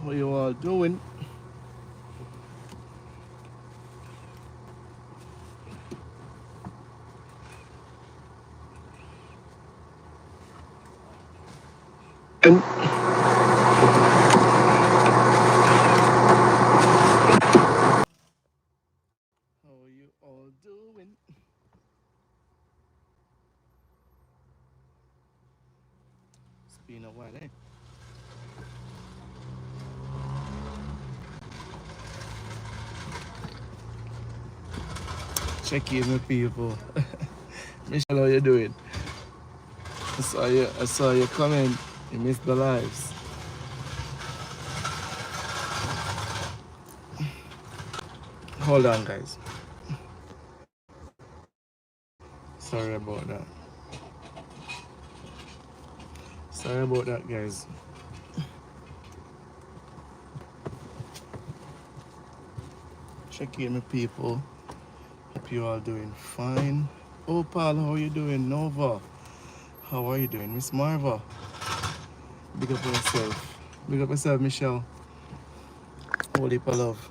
What you all doing? And How you all doing? It's been a while, eh? Check in with people. Michelle, how you doing? I saw you comment. You missed the lives. Hold on, guys. Sorry about that. Sorry about that, guys. Check in with people. Hope you all doing fine. Oh, Paul, how are you doing? Nova, how are you doing? Miss Marva, big up yourself. Big up yourself, Michelle. Holy for love.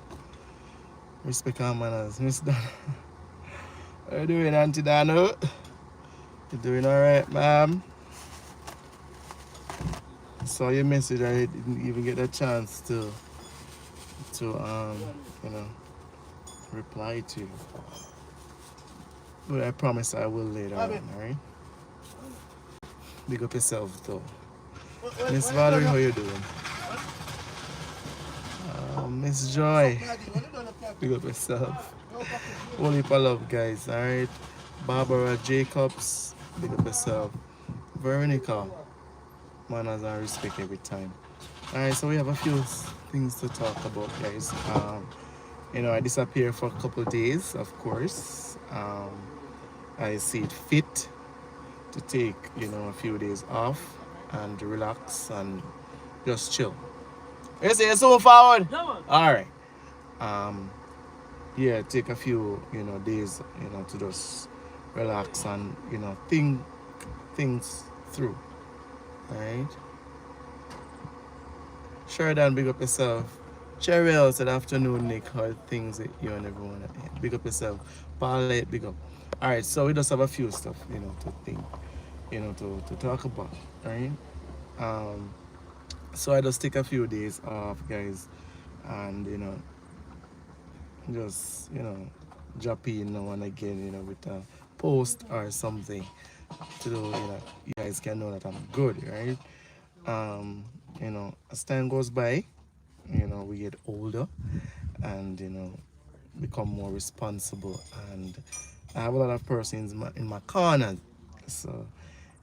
Respect our manners. Miss Donna, how you doing, Auntie Dano? You doing all right, ma'am? Saw your message. I didn't even get a chance to you know reply to you, but I promise I will later on. All right. Big up yourself, though. Miss Valerie, how you doing? Miss Joy, big up yourself. Only for love, guys. All right. Barbara Jacobs, big up yourself. Veronica, manners and respect every time. All right. So we have a few things to talk about, guys. I disappeared for a couple of days, of course. I see it fit to take, a few days off and relax and just chill. You see, it's so forward. All right. Um, yeah, take a few, days, to just relax and, think things through. All right. Sheridan, big up yourself. Cheryl said afternoon, Nick. How things that you and everyone. Big up yourself. Paulette, big up. All right, so we just have a few stuff, to think, to talk about. All right. Um, so I just take a few days off, guys, and just drop in now and again, with a post or something to do, you guys can know that I'm good, right? Um, as time goes by, we get older and become more responsible, and I have a lot of persons in my corner. So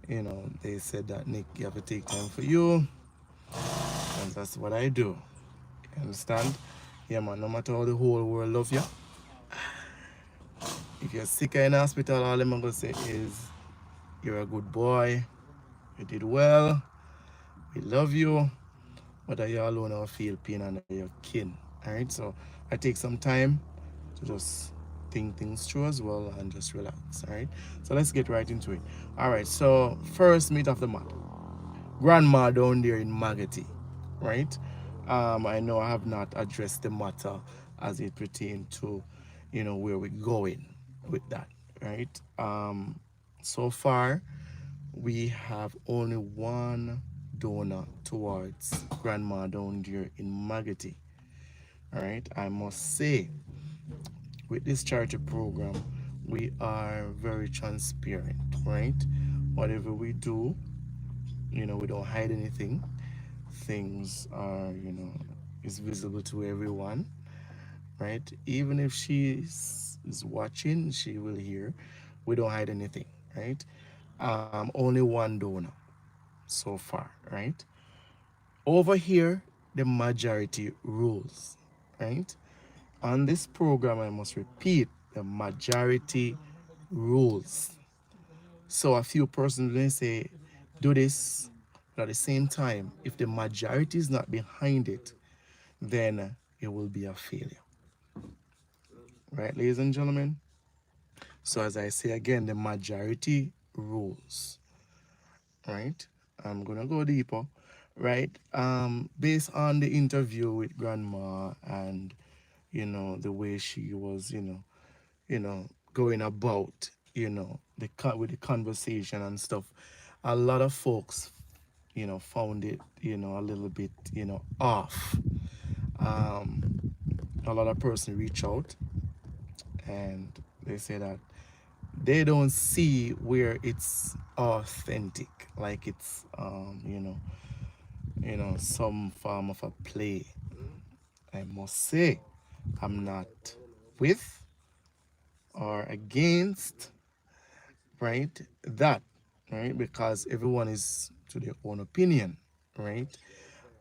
they said that, Nick, you have to take time for you, and that's what I do. You understand? Yeah, man, no matter how the whole world love you, if you're sick in the hospital, all I'm gonna say is you're a good boy, you did well, we love you, but you alone will feel pain under your kin. Alright, so I take some time to just think things through as well and just relax. Alright, so let's get right into it. Alright, so first meet of the month. Grandma down there in Magati, right? I know I have not addressed the matter as it pertains to, where we're going with that, right? So far, we have only one donor towards Grandma down there in Magati, all right? I must say, with this charity program, we are very transparent, right? Whatever we do, we don't hide anything. Things are, is visible to everyone, right? Even if she is watching, she will hear. We don't hide anything, right? Only one donor so far, right? Over here, the majority rules, right? On this program, I must repeat, the majority rules. So a few persons may say, do this, but at the same time, if the majority is not behind it, then it will be a failure. Right, ladies and gentlemen? So as I say again, the majority rules. Right? I'm gonna go deeper. right? Based on the interview with grandma and the way she was, going about, with the conversation and stuff, a lot of folks, found it, a little bit, off. Um, a lot of person reach out and they say that they don't see where it's authentic, like it's some form of a play. I must say, I'm not with or against, right, that, right, because everyone is to their own opinion, right.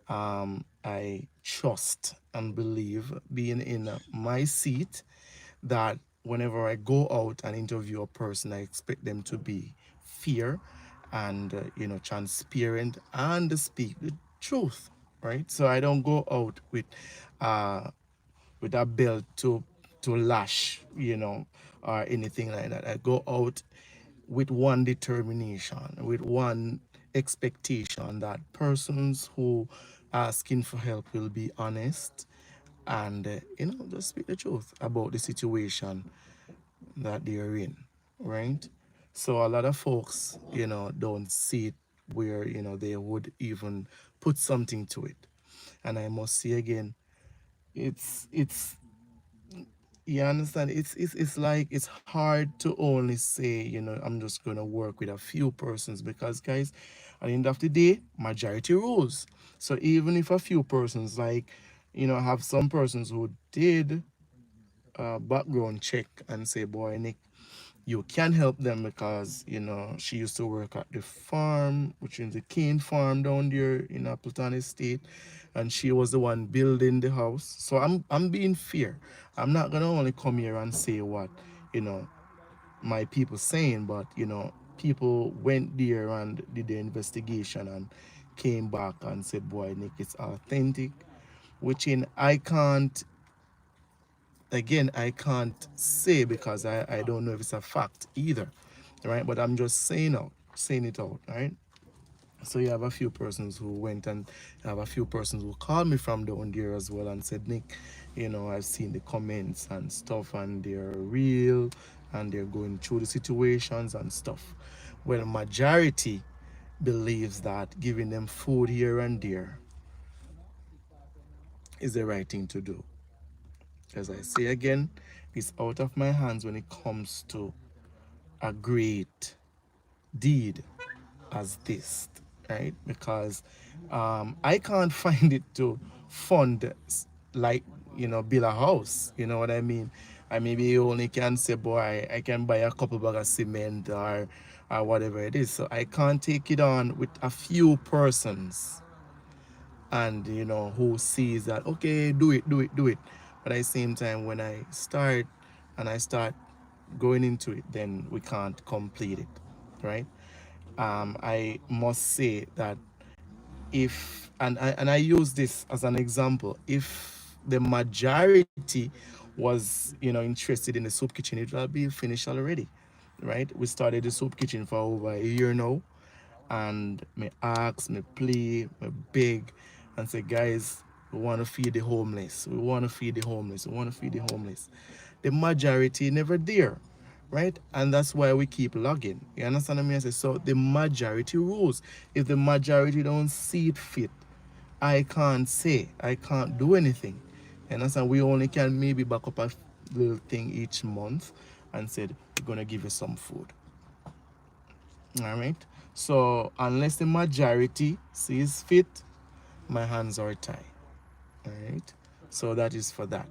I trust and believe, being in my seat, that whenever I go out and interview a person, I expect them to be fair and transparent and speak the truth, right? So I don't go out uh, with a belt to lash, or anything like that. I go out with one determination, with one expectation that persons who asking for help will be honest and just speak the truth about the situation that they're in, right? So a lot of folks, don't see it where they would even put something to it. And I must say again, it's you understand, it's like it's hard to only say, I'm just gonna work with a few persons, because guys, at the end of the day, majority rules. So even if a few persons, like, have some persons who did background check and say, boy, Nick, you can help them because she used to work at the farm, which is the cane farm down there in Appleton Estate, and she was the one building the house. So I'm being fair. I'm not gonna only come here and say what you know my people saying, but people went there and did the investigation and came back and said, boy, Nick, it's authentic, which in I can't, again, I can't say because I don't know if it's a fact either, right? But I'm just saying it out, right? So you have a few persons who went, and you have a few persons who called me from down there as well and said, Nick, I've seen the comments and stuff, and they're real, and they're going through the situations and stuff. Well, majority believes that giving them food here and there is the right thing to do. As I say again, it's out of my hands when it comes to a great deed as this, right? Because I can't find it to fund, like, build a house. You know what I mean? I maybe only can say, boy, I can buy a couple bag of cement, or whatever it is. So I can't take it on with a few persons, and who sees that, okay, do it, do it, do it. But at the same time, when I start going into it, then we can't complete it, right? I must say that, if and I use this as an example, if the majority was interested in the soup kitchen, it will be finished already, right? We started the soup kitchen for over a year now, and me ask, me plea, me beg, and say, guys, we want to feed the homeless. We want to feed the homeless. We want to feed the homeless. The majority never there, right? And that's why we keep logging. You understand what I mean? I say, so the majority rules. If the majority don't see it fit, I can't do anything. You understand? We only can maybe back up a little thing each month and said, we're gonna give you some food. All right. So unless the majority sees fit, my hands are tied. All right. So that is for that.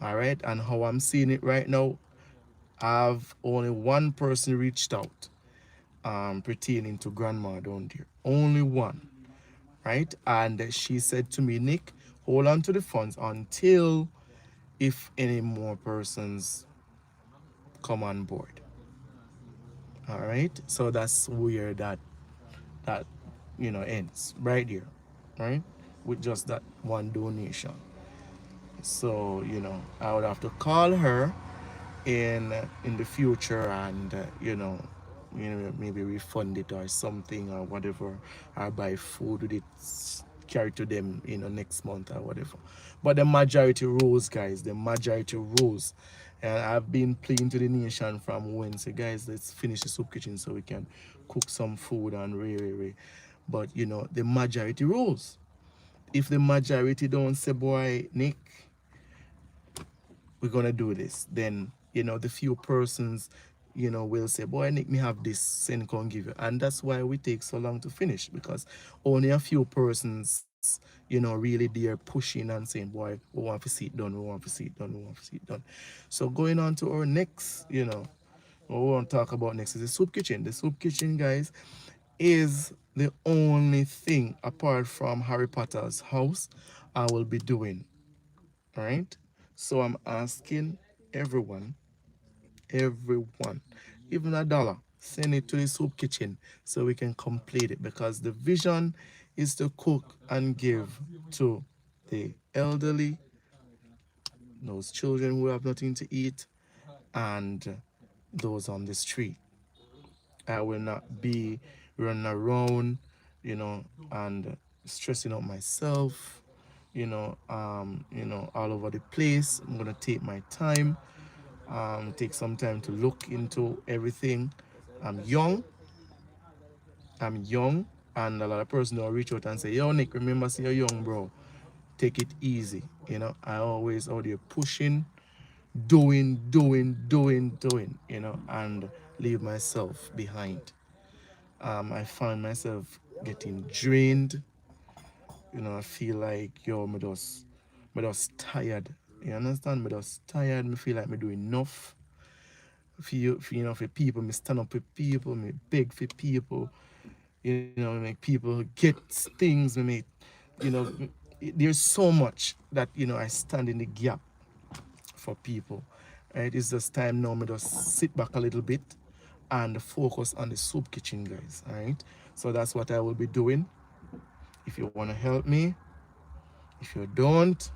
All right. And how I'm seeing it right now, I've only one person reached out, pertaining to grandma down there. Only one. Right. And she said to me, Nick, hold on to the funds until if any more persons come on board. All right. So that's where that ends right here, right, with just that one donation. So I would have to call her in the future and maybe refund it or something or whatever, or buy food with it, carry to them, next month or whatever. But the majority rose, guys. The majority rose. And I've been playing to the nation from Wednesday, guys. Let's finish the soup kitchen so we can cook some food and But the majority rose. If the majority don't say, boy, Nick, we're gonna do this, then the few persons will say, boy, Nick, me have this, send can give you. And that's why we take so long to finish, because only a few persons really there pushing and saying, boy, we want to see it done, we want to see it done, we want to see it done. So going on to our next, what we want to talk about next is the soup kitchen. The soup kitchen, guys, is the only thing apart from Harry Potter's house I will be doing. All right. So I'm asking everyone, everyone, even $1, send it to the soup kitchen so we can complete it, because the vision is to cook and give to the elderly, those children who have nothing to eat, and those on the street. I will not be running around, and stressing out myself, all over the place. I'm gonna take my time, take some time to look into everything. I'm young, I'm young, and a lot of person will reach out and say, yo, Nick, remember, say you're young, bro. Take it easy. I always out there pushing, doing, and leave myself behind. I find myself getting drained. I feel like, yo, me just tired. You understand? Me just tired. Me feel like me do enough for people. Me stand up for people. Me beg for people. Me make people get things. Me make, you know, there's so much that, I stand in the gap for people. Right? It's just time now. Me just sit back a little bit and focus on the soup kitchen, guys. All right. So that's what I will be doing. If you want to help me, if you don't,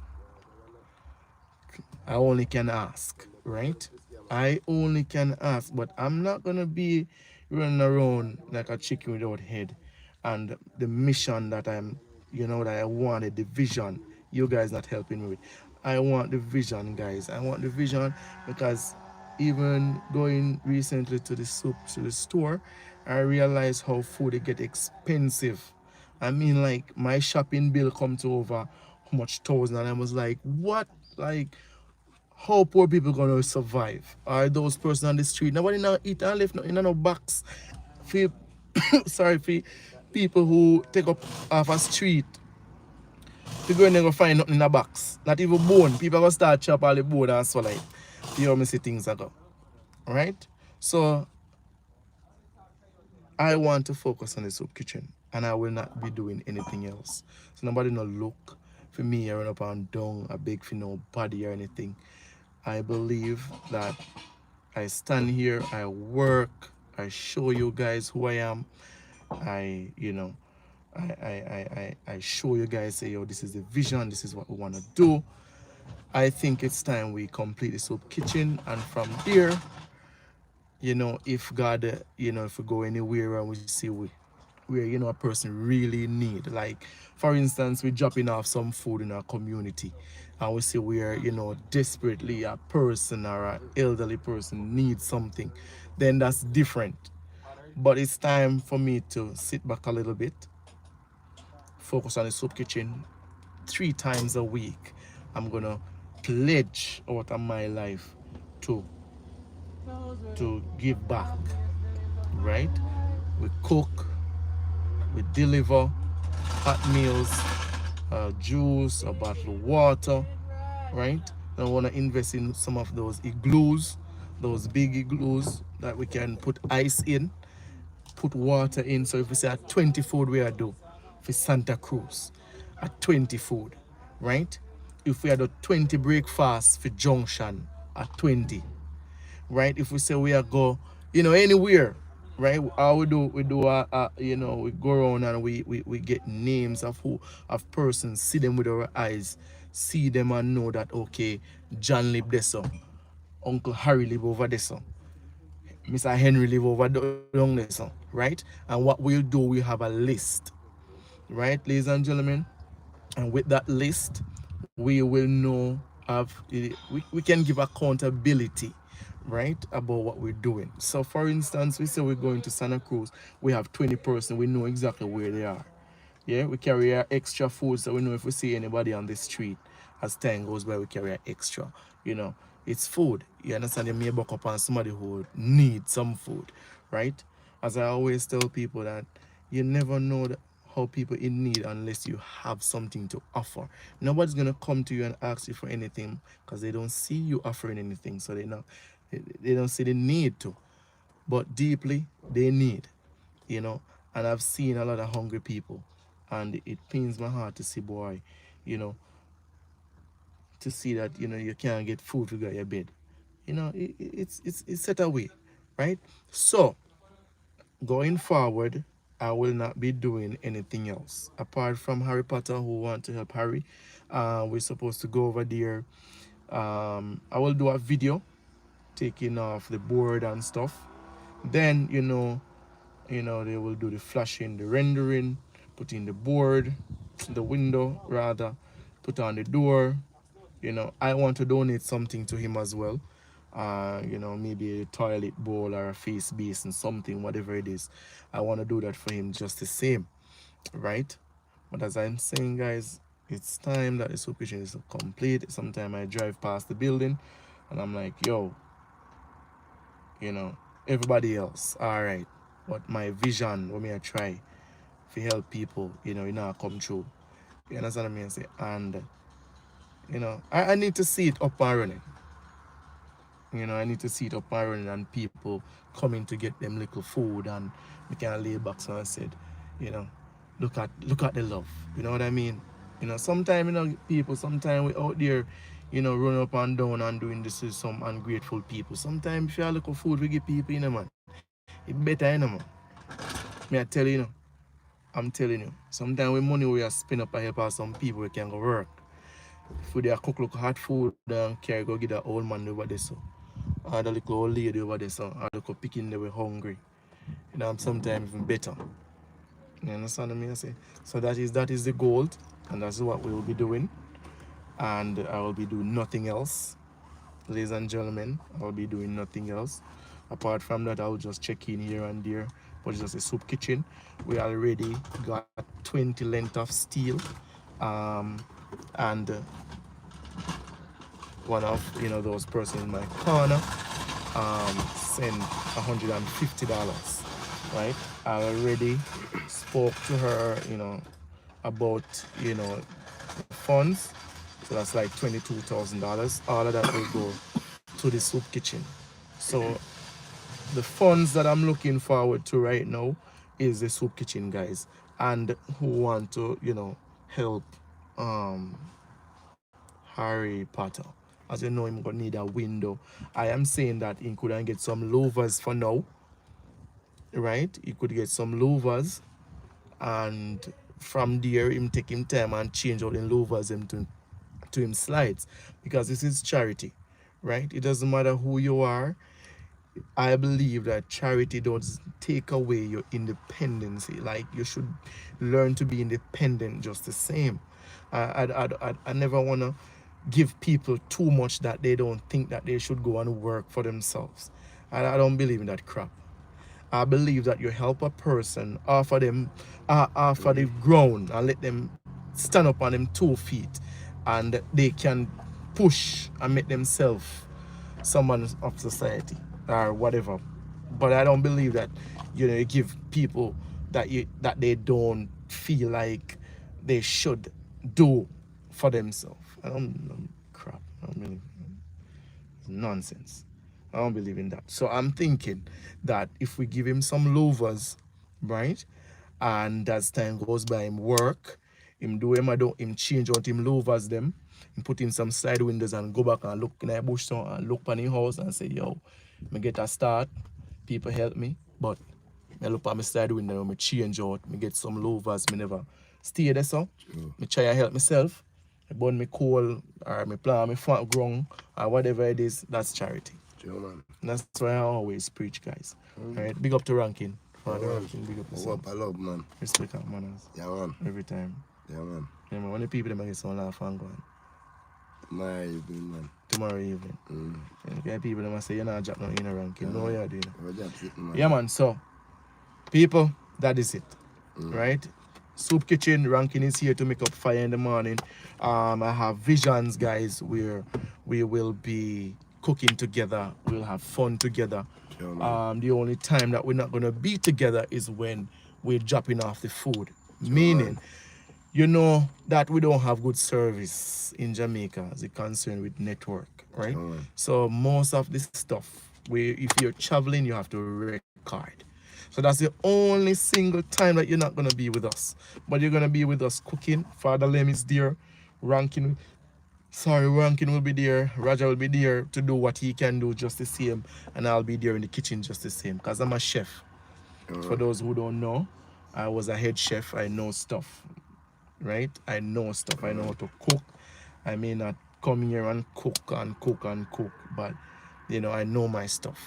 I only can ask, right? I only can ask, but I'm not gonna be running around like a chicken without head. And the mission that that I wanted, the vision, you guys not helping me with. I want the vision, guys. I want the vision, because even going recently to the store, I realized how food it get expensive. I mean, like, my shopping bill come to over how much thousand, and I was like, what? Like, how poor people gonna survive? Are those persons on the street? Nobody now eat and live in no box. For sorry, for people who take up off a street, to go and go find nothing in a box. Not even bone. People gonna start chop all the bone and swallow it. You how me see things go. Right? So I want to focus on the soup kitchen, and I will not be doing anything else. So nobody no look for me run up and down, a big for nobody or anything. I believe that I stand here, I work, I show you guys who I am. I, I show you guys, say, yo, this is the vision, this is what we want to do. I think it's time we complete the soup kitchen, and from there, if God, if we go anywhere and we see where a person really need, like, for instance, we're dropping off some food in our community, and we see where desperately a person or an elderly person needs something, then that's different. But it's time for me to sit back a little bit, focus on the soup kitchen. 3 times a week, I'm gonna pledge out of my life to give back. Right? We cook, we deliver hot meals, juice, a bottle of water, right? And I want to invest in some of those igloos, those big igloos that we can put ice in, put water in. So if we say at 20 food we are do for Santa Cruz, at 20 food, right? If we are do 20 breakfast for Junction at 20, right? If we say we are go, anywhere, right? How we do we go around and we get names of persons, see them with our eyes, see them and know that, okay, John live there, so Uncle Harry live over there, so Mr. Henry live over down there, so, right? And what we'll do, we have a list, right, ladies and gentlemen? And with that list, we will know we can give accountability, right, about what we're doing. So for instance, we say we're going to Santa Cruz, we have 20 person, we know exactly where they are. Yeah, we carry our extra food, so we know if we see anybody on the street, as time goes by, we carry our extra. You know, it's food. You understand? You may buck up on somebody who needs some food, right? As I always tell people that you never know how people in need unless you have something to offer. Nobody's gonna come to you and ask you for anything because they don't see you offering anything, so they don't see the need to. But deeply, they need, you know. And I've seen a lot of hungry people, and it pains my heart to see, boy, you know, to see that you can't get food to get your bed. It's set away, right? So going forward, I will not be doing anything else apart from Harry Potter, who want to help Harry. We're supposed to go over there. I will do a video taking off the board and stuff. Then they will do the flashing, the rendering, put in the board, the window rather, put on the door. I want to donate something to him as well. Maybe a toilet bowl or a face basin, something, whatever it is. I want to do that for him just the same, right? But as I'm saying, guys, it's time that the soup kitchen is complete. Sometimes I drive past the building and I'm like, yo, you know, everybody else, all right. But my vision, when I try to help people, come true. You understand what I mean? Say, and I need to see it up and running. I need to see it up and running and people coming to get them little food and we can lay back so I said, you know, look at the love. You know what I mean? Sometimes people sometimes we out there, run up and down and doing this with some ungrateful people. Sometimes if you have little food we give people, man, it better, man. Me I tell I'm telling you. Sometimes with money we are spend up and help out some people we can go work. If they cook look hot food and carry go get that old man over there so. Or the little old lady over there so. Or the little picking they were hungry. Sometimes even better. You understand what I say? So that is the goal and that's what we will be doing. And I will be doing nothing else. Ladies and gentlemen, I'll be doing nothing else. Apart from that, I'll just check in here and there. But it's just a soup kitchen. We already got 20 length of steel. Um, and one of those person in my corner send $150, right? I already spoke to her about funds, so that's like $22,000. All of that will go to the soup kitchen. So the funds that I'm looking forward to right now is the soup kitchen guys, and who want to help um Harry Potter. As you know, him gonna need a window. I am saying that he couldn't get some louvers for now, right? He could get some louvers, and from there, him take him time and change out the louvers him to him slides, because this is charity, right? It doesn't matter who you are. I believe that charity does take away your independence. Like you should learn to be independent just the same. I never wanna give people too much that they don't think that they should go and work for themselves. I don't believe in that crap. I believe that you help a person, offer them, offer the ground, and let them stand up on them 2 feet, and they can push and make themselves someone of society or whatever. But I don't believe that you give people that they don't feel like they should do for themselves. Crap. I don't believe it's nonsense. I don't believe in that. So I'm thinking that if we give him some louvers, right, and as time goes by, him work, him do him I don't him change out him louvers them, him put in some side windows and go back and look in a bush so and look on his house and say, yo, me get a start, people help me, but I look at my side window, me change out, me get some louvers, me never stay there so. Me try to help myself. I burn me coal or me plant me front ground or whatever it is, that's charity. Sure, man. And that's why I always preach, guys. Alright, big up to ranking. Father man. ranking, big up to What up, I love, man. respect and manners. Yeah, man. Every time. Yeah, man. Yeah, man. When the people them get some laugh and go on. My evening, man. Tomorrow evening. Okay, people them say you're not drop nothing in a ranking. Yeah, No, you're doing. Man. Yeah, man. So, people, that is it. Right? Soup Kitchen ranking is here to make up fire in the morning. I have visions, guys, where we will be cooking together. We'll have fun together. Sure, The only time that we're not going to be together is when we're dropping off the food. Sure, meaning, man, you know that we don't have good service in Jamaica as it concerned with network, right? Sure. So most of this stuff, if you're traveling, you have to record. So that's the only single time that you're not going to be with us. But you're going to be with us cooking. Father Lem is there. Rankin will be there. Raja will be there to do what he can do just the same. And I'll be there in the kitchen just the same. Because I'm a chef. For those who don't know, I was a head chef. I know stuff. Right? I know stuff. I know how to cook. I may not come here and cook. But, you know, I know my stuff.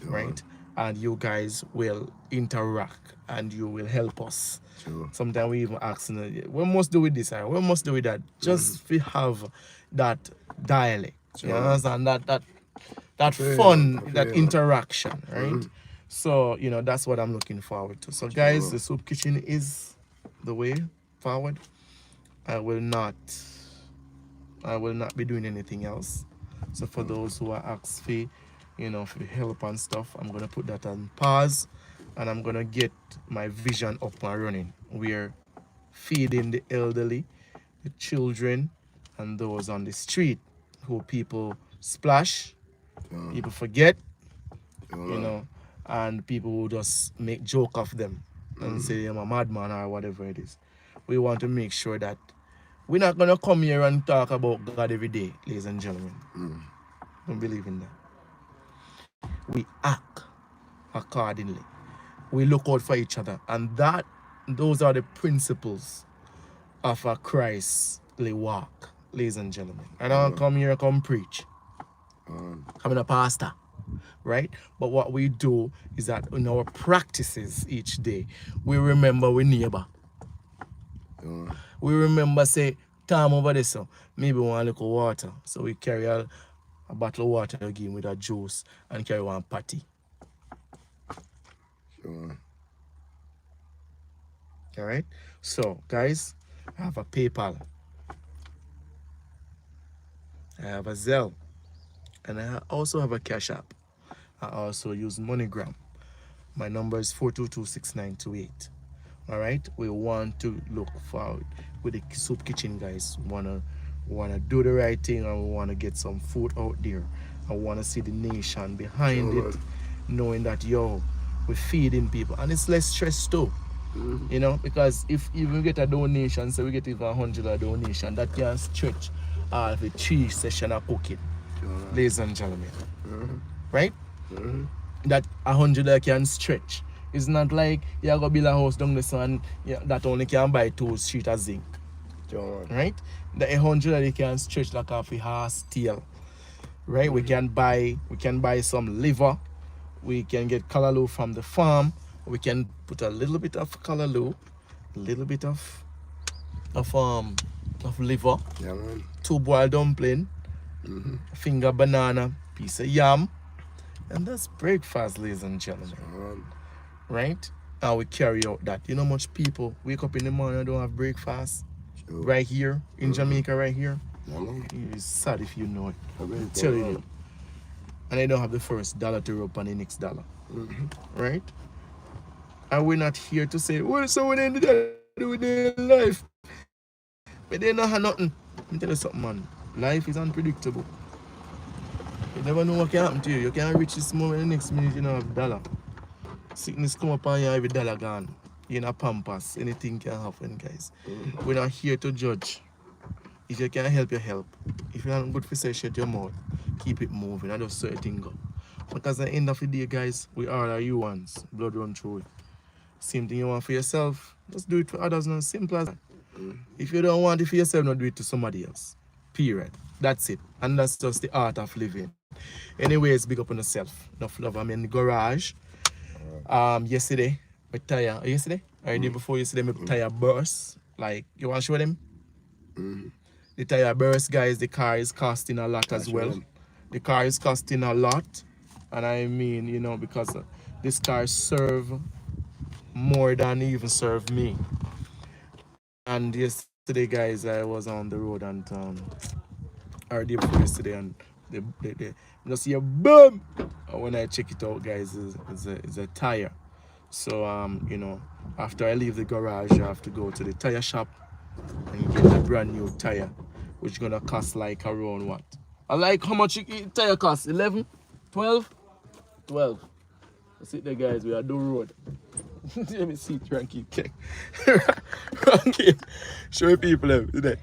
Right? And you guys will interact and you will help us. Sure. Sometimes we even ask, we must do with this, we must do with that. Just we have that dialect. Sure. You understand? That fun, that interaction, right? So, you know, that's what I'm looking forward to. So, guys, the Soup Kitchen is the way forward. I will not be doing anything else. So, for those who are asked for, you know, for help and stuff, I'm gonna put that on pause and I'm gonna get my vision up and running. We're feeding the elderly, the children, and those on the street who people splash, people forget, you know, and people who just make joke of them and say I'm a madman or whatever it is. We want to make sure that we're not gonna come here and talk about God every day, ladies and gentlemen. Don't believe in that. We act accordingly. We look out for each other. And those are the principles of a Christly walk, ladies and gentlemen. I don't come here and come preach. I'm a pastor, right? But what we do is that in our practices each day, we remember we neighbor. We remember, say, time over there, so maybe one little water. So we carry a bottle of water again with a juice and carry one patty. Sure. All right. So, guys, I have a PayPal. I have a Zelle. And I also have a Cash App. I also use MoneyGram. My number is 4226928. All right. We want to look forward with the Soup Kitchen, guys. Wanna do the right thing, and we want to get some food out there. I want to see the nation behind it, knowing that we're feeding people, and it's less stress too. You know, because if even get a donation, so we get even $100 donation, that can stretch the 3 session of cooking, ladies and gentlemen. Right? That $100 can stretch. It's not like you go build a house down the sun that only can buy 2 sheets of zinc. Right? The $100 can stretch like half a horse tail. Right? We can buy some liver. We can get callaloo from the farm. We can put a little bit of callaloo, a little bit of liver, 2 boiled dumpling, finger banana, piece of yam, and that's breakfast, ladies and gentlemen. Right? And we carry out that. You know much people wake up in the morning and don't have breakfast. Right here in Jamaica, right here. It's sad if you know it. I'm telling you. And they don't have the first dollar to rub on the next dollar. Right? And we're not here to say, well, so we didn't do with their life. But they don't have nothing. Let me tell you something, man. Life is unpredictable. You never know what can happen to you. You can reach this moment, the next minute you don't have a dollar. Sickness come up on you, every dollar gone. You're in a pampas. Anything can happen, guys. We're not here to judge. If you can help, you help. If you're not good for say, shut your mouth. Keep it moving. I just certain go. Because at the end of the day, guys, we all are humans. Blood run through it. Same thing you want for yourself, just do it for others. Not simple as that. If you don't want it for yourself, not do it to somebody else. Period. That's it. And that's just the art of living. Anyways, big up on yourself. Enough love. I'm in the garage. Yesterday, my tire. Yesterday, or the day before yesterday, my tire burst. Like, you want to show them? The tire burst, guys. The car is costing a lot as well. The car is costing a lot, and I mean, because this car serve more than even serve me. And yesterday, guys, I was on the road and or day before yesterday, and the you see a boom. And when I check it out, guys, is a tire. So after I leave the garage, I have to go to the tire shop and get a brand new tire, which gonna cost like around what? I like how much tire cost? 11, 12, 12. That's it there, guys. We are do road. Let me see Ranky check. Ranky, show people today.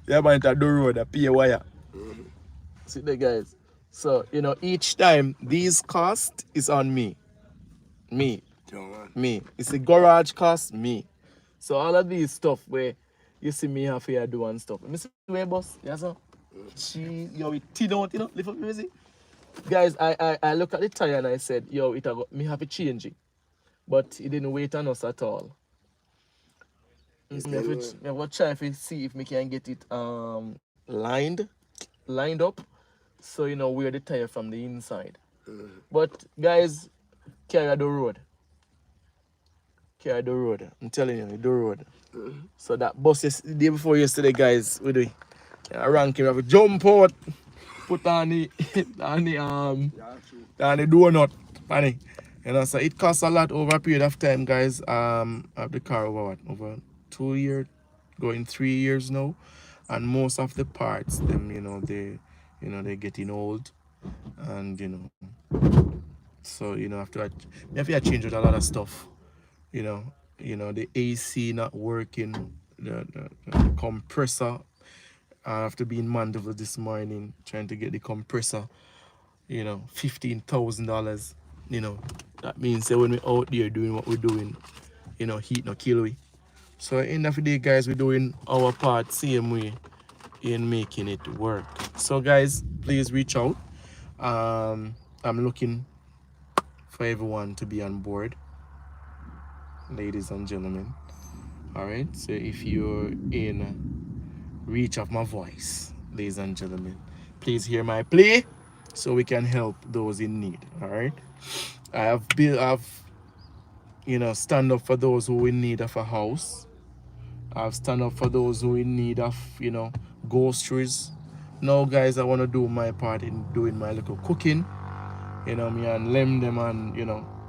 Yeah, man, to do road, a pay wire. See there, guys. So each time these cost is on me. Me. It's a garage cost, me. So all of these stuff where you see me have here do and stuff. You see where boss? Yeah, so yo, it tin out, lift up me see. Guys, I look at the tire and I said, yo, it got me have to change it. But it didn't wait on us at all. I will try to see if we can get it lined up. So wear the tire from the inside. But guys, carry the road. Carry the road. I'm telling you, the road. So that bus the day before yesterday, guys, we do ranking, we have a jump out, put on the on the donut, funny. So it costs a lot over a period of time, guys. I have the car over what? Over 2 years, going 3 years now. And most of the parts, them, they're getting old. And so after I change out a lot of stuff. The AC not working, the compressor. I have to be in Mandeville this morning trying to get the compressor, $15,000. That means that when we're out there doing what we're doing, heat no kill we. So at the end of the day, guys, we're doing our part same way in making it work. So guys, please reach out. I'm looking for everyone to be on board, ladies and gentlemen. All right, so if you're in reach of my voice, ladies and gentlemen, please hear my plea so we can help those in need. All right, I've stand up for those who in need of a house. I've stand up for those who in need of groceries. Now, guys, I want to do my part in doing my little cooking, me and lend them and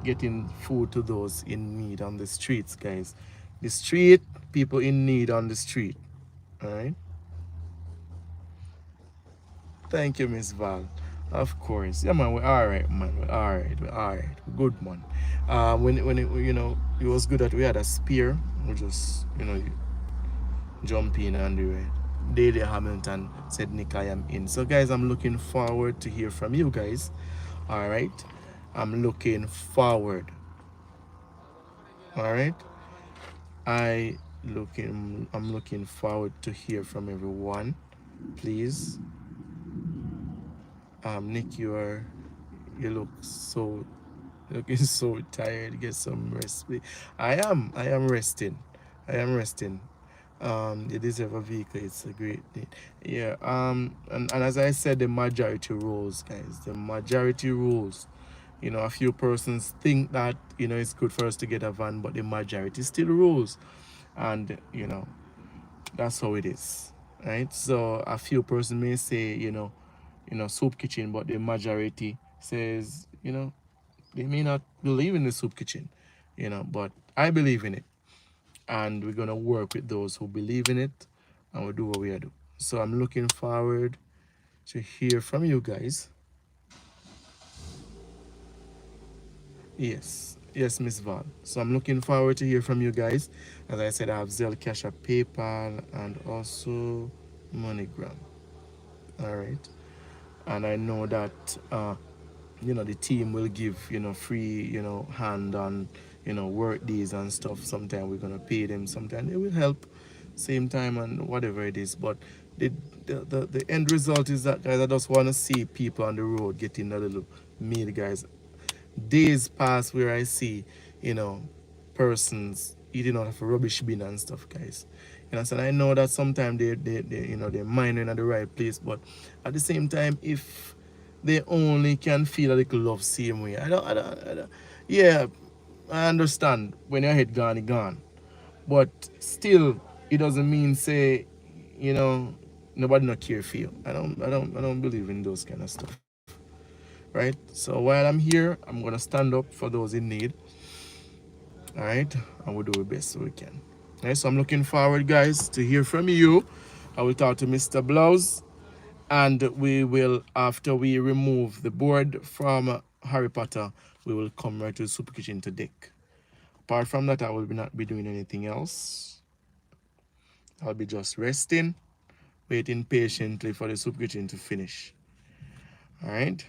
getting food to those in need on the streets, guys. The street, people in need on the street. All right. Thank you, Miss Val. Of course. Yeah, man, we're all right, man. We're all right. We're all right. Good, man. When it was good that we had a spear. We just, jump in and do it. Daily Hamilton said, Nick, I am in. So, guys, I'm looking forward to hear from you guys. All right. I'm looking forward. All right. I'm looking forward to hear from everyone. Please. Nick, you look so looking so tired. Get some rest. I am resting. I am resting. You deserve a vehicle. It's a great thing. Yeah. And as I said, the majority rules, guys. The majority rules. A few persons think that it's good for us to get a van, but the majority still rules, and that's how it is, right? So a few persons may say soup kitchen, but the majority says they may not believe in the soup kitchen, but I believe in it, and we're gonna work with those who believe in it, and we'll do what we do. So I'm looking forward to hear from you guys. Yes, Miss Val. So I'm looking forward to hear from you guys. As I said, I have Zelle, Cash App, PayPal, and also MoneyGram. All right, and I know that the team will give free hand on work days and stuff. Sometimes we're gonna pay them. Sometimes they will help, same time and whatever it is. But the, the end result is that, guys, I just want to see people on the road getting a little meal, guys. Days pass where I see, you know, persons eating out of a rubbish bin and stuff, guys. You know, so I know that sometimes they you know, their mind are in the right place, but at the same time, if they only can feel a little love same way, I don't, yeah, I understand when your head gone, it gone, but still, it doesn't mean say, you know, nobody not care for you. I don't believe in those kind of stuff, right? So while I'm here, I'm gonna stand up for those in need, all right, and we'll do the best we can. All right, so I'm looking forward, guys, to hear from you. I will talk to Mr. Blouse, and we will, after we remove the board from Harry Potter, we will come right to the Super Kitchen to deck. Apart from that, I will not be doing anything else. I'll be just resting, waiting patiently for the Super Kitchen to finish. All right,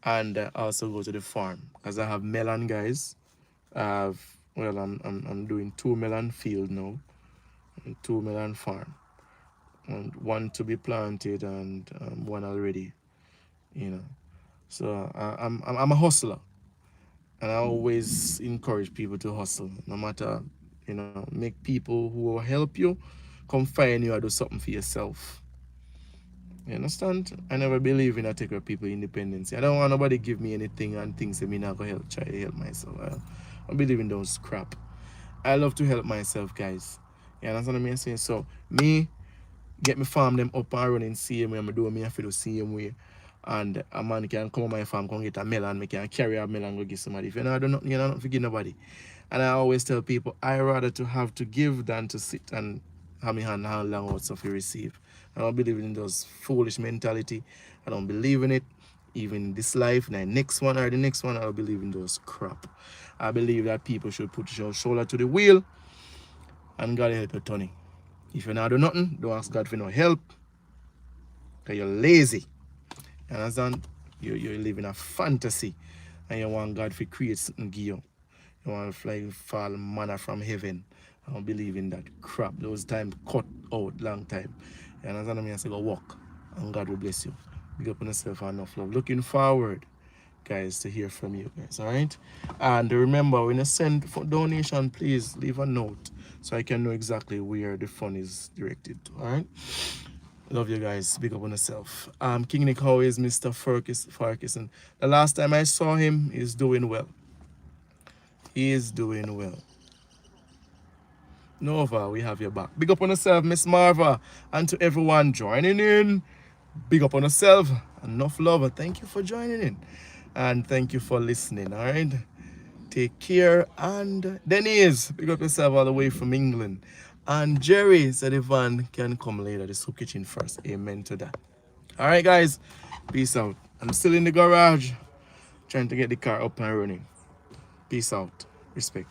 and also go to the farm because I have melon, guys. I have, well, I'm doing 2 melon field now, and 2 melon farm, and one to be planted and one already, you know. So I'm a hustler, and I always encourage people to hustle, no matter, you know, make people who will help you come find you or do something for yourself. You understand? I never believe in a take of people independence. I don't want nobody give me anything and things that me not gonna help try to help myself. I believe in those crap. I love to help myself, guys. You understand what I'm saying? So me get me farm them up and running same way. I'm doing me have to do same way. And a man can come on my farm, come get a melon, me can carry a melon go give somebody. If you know I do not, you know, not forgive nobody. And I always tell people I rather to have to give than to sit and have me hand how long out stuff you receive. I don't believe in those foolish mentality. I don't believe in it. Even this life, the next one or the next one, I don't believe in those crap. I believe that people should put your shoulder to the wheel and God help you, Tony. If you not do nothing, don't ask God for no help. Because you're lazy. You understand? You live in a fantasy and you want God to create something give you. You want to fly fall manna from heaven. I don't believe in that crap. Those time cut out long time. You understand what I mean? I say go walk and God will bless you. Big up on yourself and enough love. Looking forward, guys, to hear from you guys. All right. And remember, when you send for donation, please leave a note so I can know exactly where the fund is directed to. All right. Love you guys. Big up on yourself. King Nick, how is Mr. Farkison? The last time I saw him, he's doing well. He is doing well. Nova, we have your back. Big up on yourself, Miss Marva. And to everyone joining in, big up on yourself. Enough love. Thank you for joining in. And thank you for listening. All right. Take care. And Denise, big up yourself all the way from England. And Jerry said Ivan can come later. The soup kitchen first. Amen to that. All right, guys. Peace out. I'm still in the garage trying to get the car up and running. Peace out. Respect.